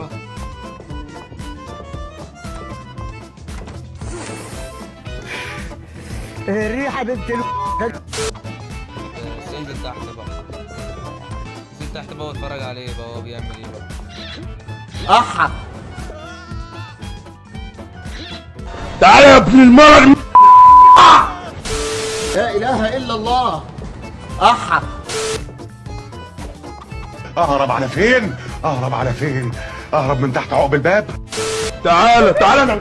ايوه. الريحه بنت انزل تحت بقى، انزل تحت بقى واتفرج عليه بقى هو بيعمل ايه بقى. احا. تعالى يا ابن المرض. لا اله الا الله. احا. اهرب على فين؟ اهرب على فين؟ اهرب من تحت عقب الباب. تعالى تعالى،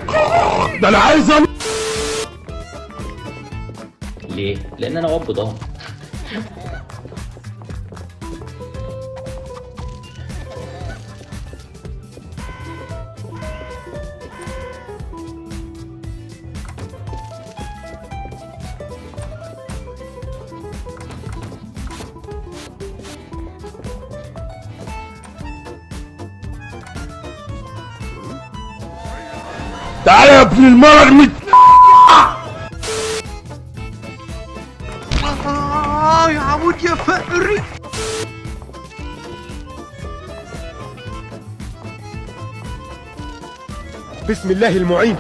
ده انا عايز ليه؟ لأن أنا أب ضان. تعالى يا ابن المرض. يا عمود يا فقري. بسم الله المعين.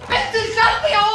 بنت الكلب يا